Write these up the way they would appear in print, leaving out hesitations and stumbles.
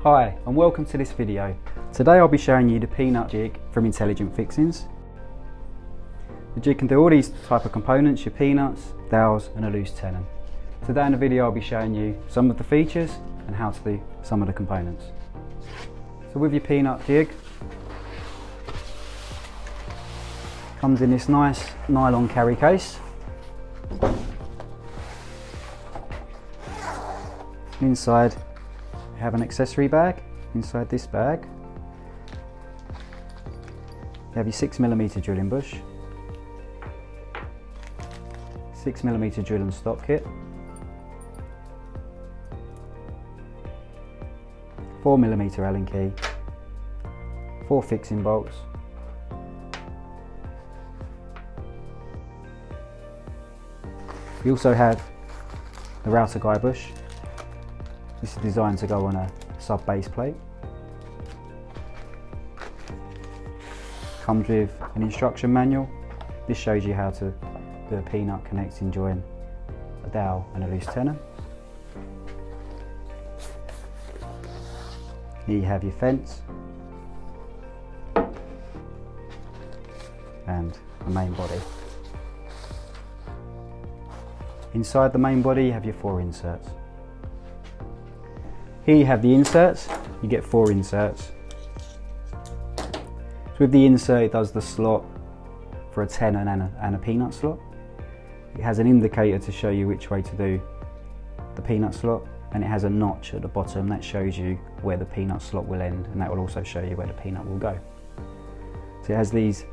Hi and welcome to this video. Today I'll be showing you the PEANUT Jig from Intelligent Fixings. The jig can do all these type of components, your peanuts, dowels and a loose tenon. Today in the video I'll be showing you some of the features and how to do some of the components. So with your PEANUT Jig, comes in this nice nylon carry case. Inside you have an accessory bag. Inside this bag you have your 6mm drilling bush, 6mm drill and stop kit, 4mm Allen key, 4 fixing bolts, we also have the router guide bush. This is designed to go on a sub base plate. Comes with an instruction manual. This shows you how to do a peanut connecting join, a dowel and a loose tenon. Here you have your fence and the main body. Inside the main body you have your 4 inserts. Here you have the inserts, you get 4 inserts. So with the insert it does the slot for a tenon and a peanut slot. It has an indicator to show you which way to do the peanut slot, and it has a notch at the bottom that shows you where the peanut slot will end, and that will also show you where the peanut will go. So it has these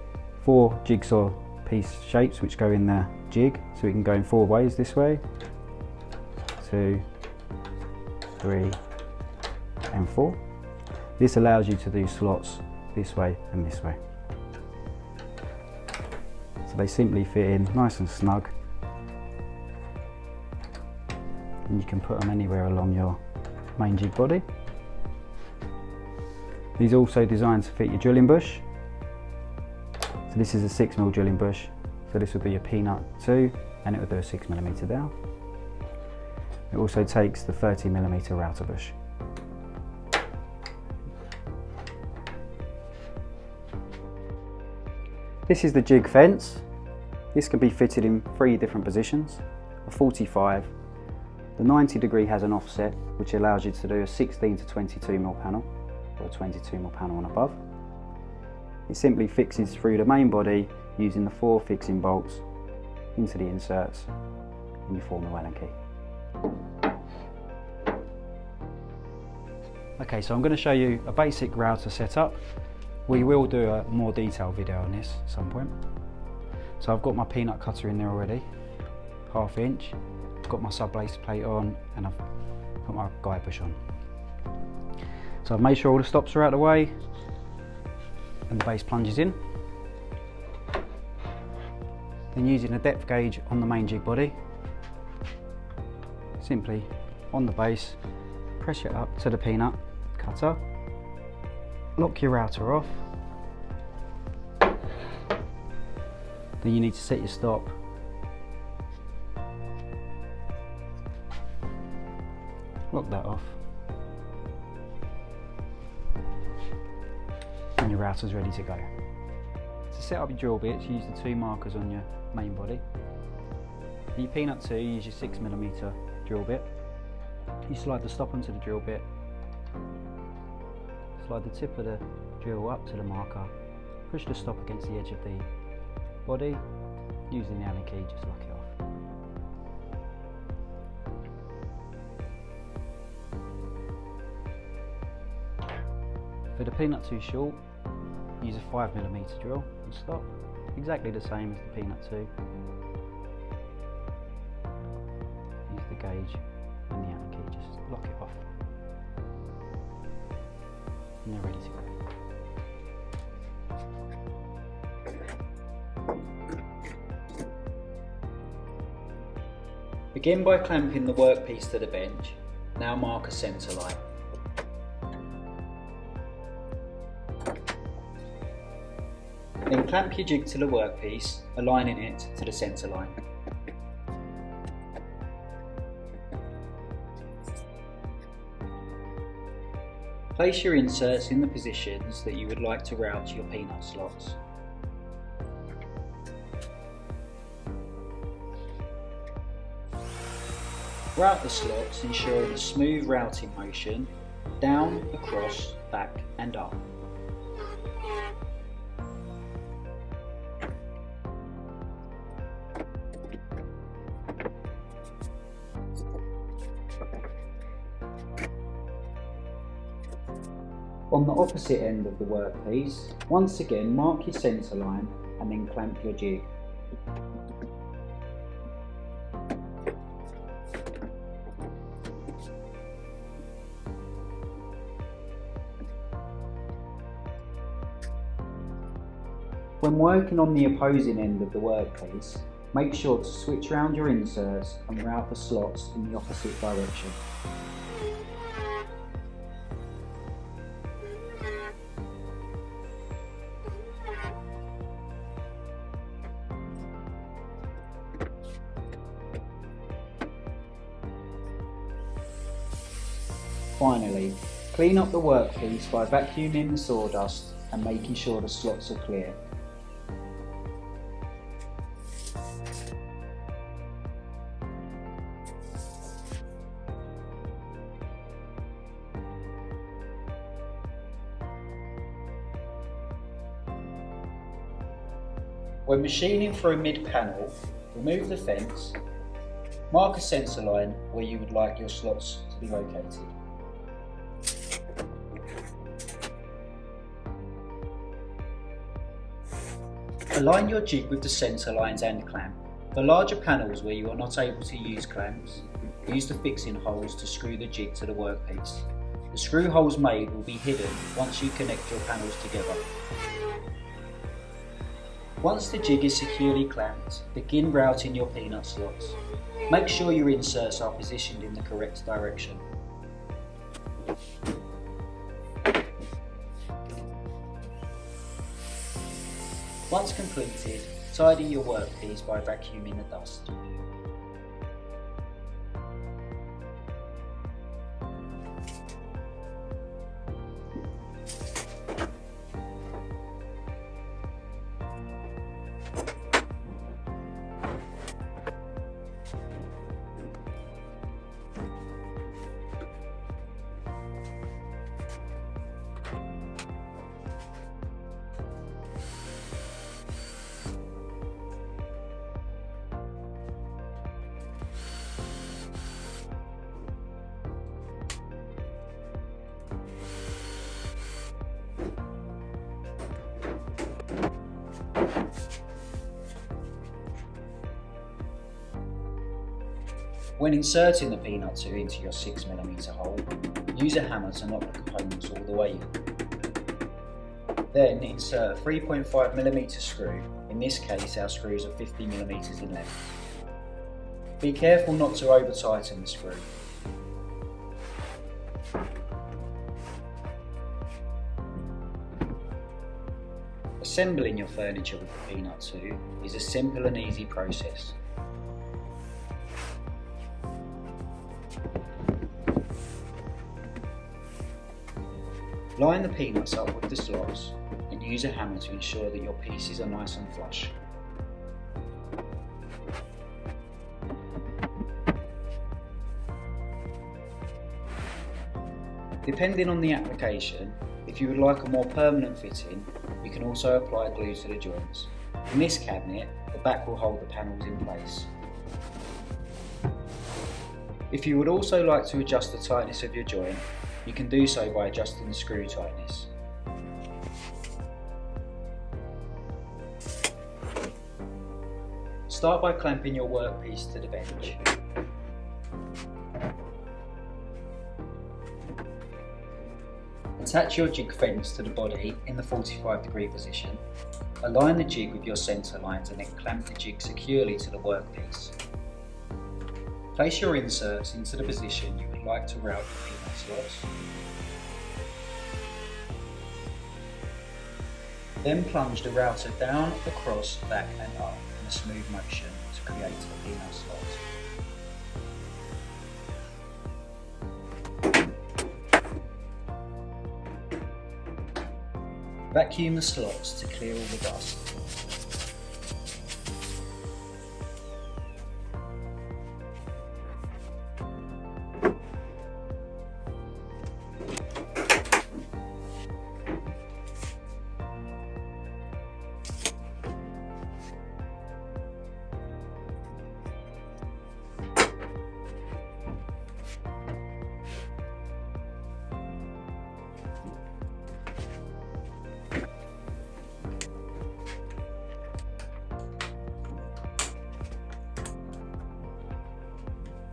4 jigsaw piece shapes which go in the jig, so it can go in 4 ways: this way, 2, 3 and 4. This allows you to do slots this way and this way. So they simply fit in nice and snug, and you can put them anywhere along your main jig body. These are also designed to fit your drilling bush. So this is a 6mm drilling bush, so this will be your PEANUT 2 and it will do a 6mm dowel. It also takes the 30mm router bush. This is the jig fence. This can be fitted in 3 different positions. A 45, the 90 degree has an offset which allows you to do a 16 to 22mm panel or a 22mm panel and above. It simply fixes through the main body using the 4 fixing bolts into the inserts and you form the Allen key. Okay, so I'm going to show you a basic router setup. We will do a more detailed video on this at some point. So I've got my peanut cutter in there already, 1/2 inch. I've got my sub base plate on and I've put my guide bush on. So I've made sure all the stops are out of the way and the base plunges in. Then using a depth gauge on the main jig body, simply on the base, press it up to the peanut cutter, lock your router off, then you need to set your stop, lock that off, and your router's ready to go. To set up your drill bits, use the 2 markers on your main body. For your PEANUT 2, use your 6mm drill bit. You slide the stop onto the drill bit, slide the tip of the drill up to the marker, push the stop against the edge of the body, using the Allen key, just lock it off. For the PEANUT 2 short, use a 5mm drill and stop, exactly the same as the PEANUT 2. Use the gauge and the Allen key, just lock it off. And they're ready to go. Begin by clamping the workpiece to the bench. Now mark a centre line. Then clamp your jig to the workpiece, aligning it to the centre line. Place your inserts in the positions that you would like to route your peanut slots. Route the slots, ensuring a smooth routing motion down, across, back and up. On the opposite end of the workpiece, once again mark your centre line and then clamp your jig. When working on the opposing end of the workpiece, make sure to switch round your inserts and route the slots in the opposite direction. Finally, clean up the workpiece by vacuuming the sawdust and making sure the slots are clear. When machining through mid-panel, remove the fence, mark a centre line where you would like your slots to be located. Align your jig with the centre lines and clamp. For larger panels where you are not able to use clamps, use the fixing holes to screw the jig to the workpiece. The screw holes made will be hidden once you connect your panels together. Once the jig is securely clamped, begin routing your peanut slots. Make sure your inserts are positioned in the correct direction. Once completed, tidy your workpiece by vacuuming the dust. When inserting the peanut tube into your 6mm hole, use a hammer to knock the components all the way in. Then insert a 3.5mm screw, in this case our screws are 50mm in length. Be careful not to over tighten the screw. Assembling your furniture with the peanut tube is a simple and easy process. Line the peanuts up with the slots and use a hammer to ensure that your pieces are nice and flush. Depending on the application, if you would like a more permanent fitting, you can also apply glue to the joints. In this cabinet, the back will hold the panels in place. If you would also like to adjust the tightness of your joint, you can do so by adjusting the screw tightness. Start by clamping your workpiece to the bench. Attach your jig fence to the body in the 45-degree position. Align the jig with your centre lines and then clamp the jig securely to the workpiece. Place your inserts into the position you would like to route your peanut slots. Then plunge the router down, across, back and up in a smooth motion to create the peanut slots. Vacuum the slots to clear all the dust.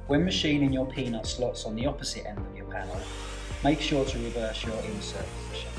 When machining your peanut slots on the opposite end of your panel, make sure to reverse your insert positions.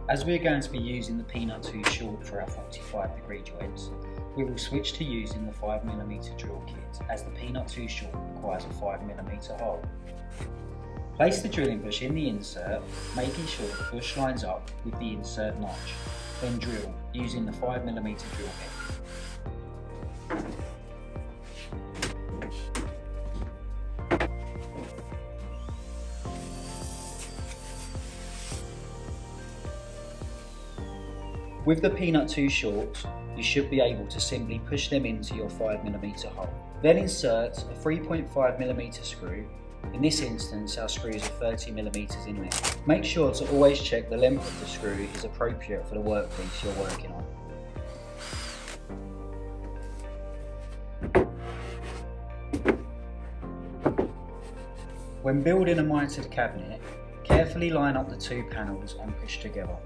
As we are going to be using the PEANUT too short for our 45-degree joints, we will switch to using the 5mm drill kit, as the PEANUT too short requires a 5mm hole. Place the drilling bush in the insert, making sure the bush lines up with the insert notch, then drill using the 5mm drill bit. With the PEANUT too short, you should be able to simply push them into your 5mm hole. Then insert a 3.5mm screw. In this instance, our screws are 30mm in length. Make sure to always check the length of the screw is appropriate for the workpiece you're working on. When building a mitered cabinet, carefully line up the two panels and push together.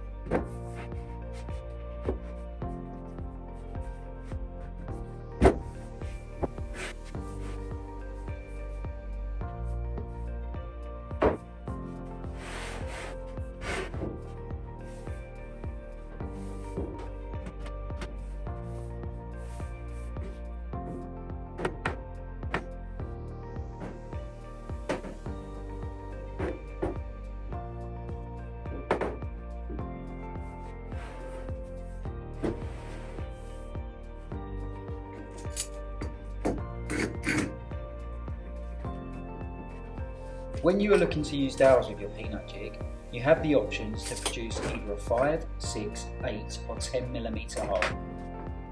When you are looking to use dowels with your PEANUT jig, you have the options to produce either a 5, 6, 8 or 10mm hole,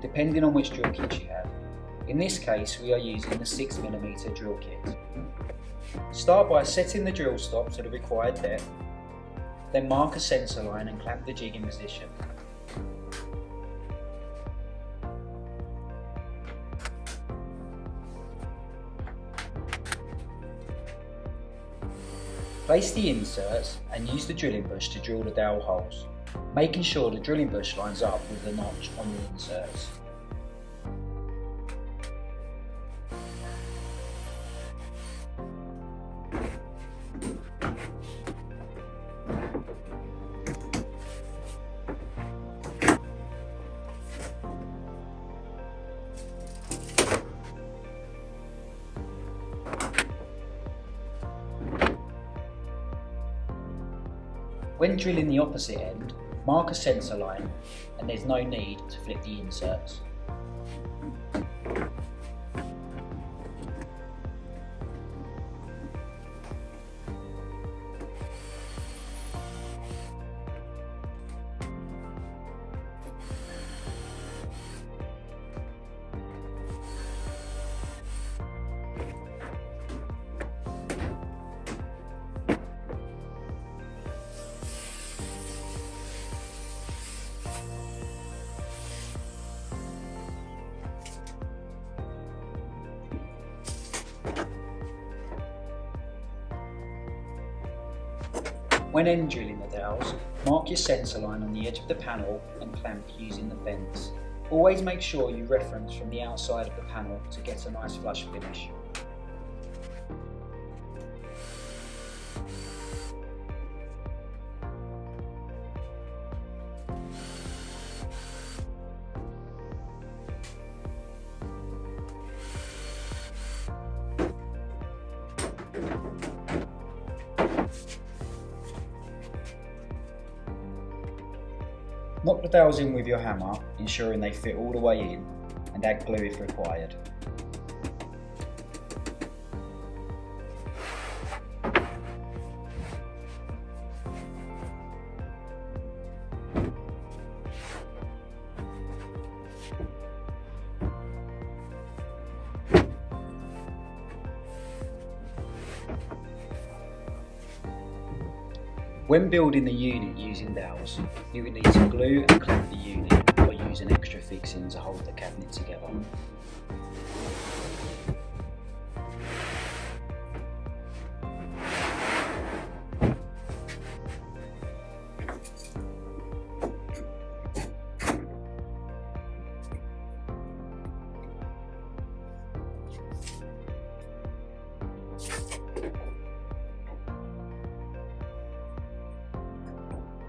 depending on which drill kit you have. In this case, we are using the 6mm drill kit. Start by setting the drill stop to the required depth, then mark a sensor line and clamp the jig in position. Place the inserts and use the drilling bush to drill the dowel holes, making sure the drilling bush lines up with the notch on the inserts. When drilling the opposite end, mark a sensor line and there's no need to flip the inserts. When end drilling the dowels, mark your sensor line on the edge of the panel and clamp using the fence. Always make sure you reference from the outside of the panel to get a nice flush finish. Knock the dowels in with your hammer, ensuring they fit all the way in, and add glue if required. When building the unit using dowels, you will need to glue and clamp the unit or use an extra fixing to hold the cabinet together.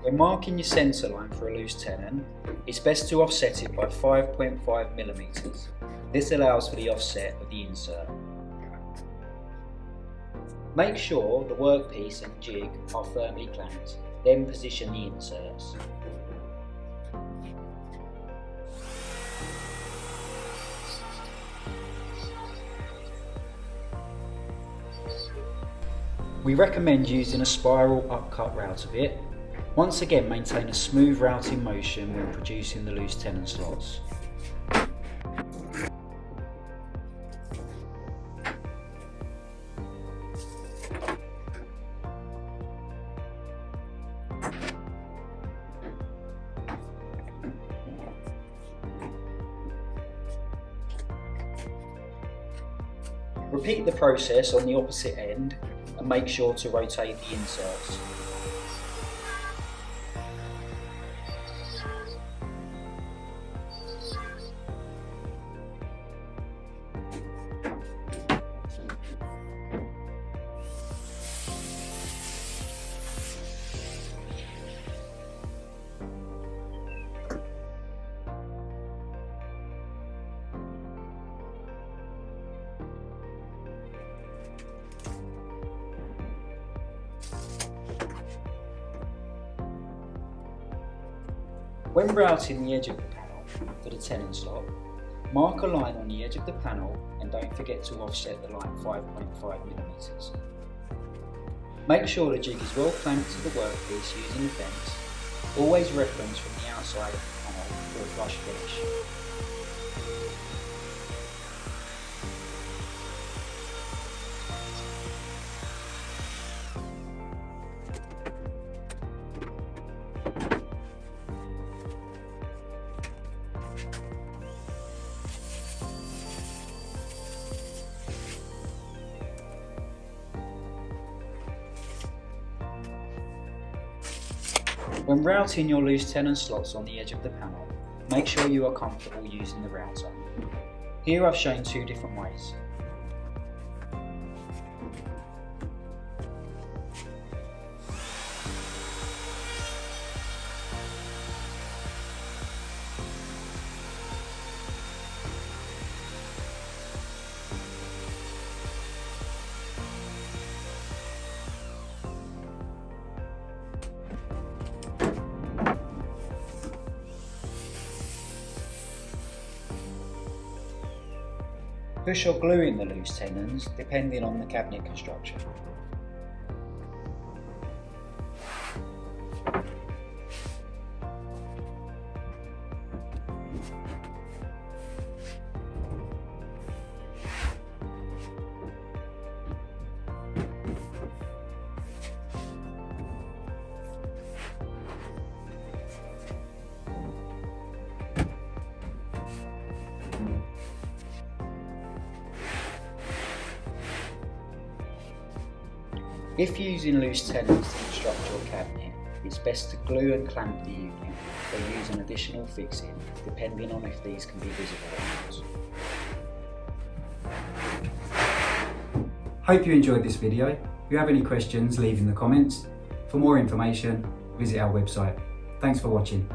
When marking your centre line for a loose tenon, it's best to offset it by 5.5mm. This allows for the offset of the insert. Make sure the workpiece and jig are firmly clamped, then position the inserts. We recommend using a spiral upcut router bit. Once again, maintain a smooth routing motion when producing the loose tenon slots. Repeat the process on the opposite end and make sure to rotate the inserts. When routing the edge of the panel for the tenon slot, mark a line on the edge of the panel and don't forget to offset the line 5.5mm. Make sure the jig is well clamped to the workpiece using the fence. Always reference from the outside of the panel for a flush finish. When routing your loose tenon slots on the edge of the panel, make sure you are comfortable using the router. Here I've shown two different ways. Push or glue in the loose tenons depending on the cabinet construction. If using loose tenons to construct your cabinet, it's best to glue and clamp the unit or use an additional fixing, depending on if these can be visible or not. Hope you enjoyed this video. If you have any questions, leave in the comments. For more information, visit our website. Thanks for watching.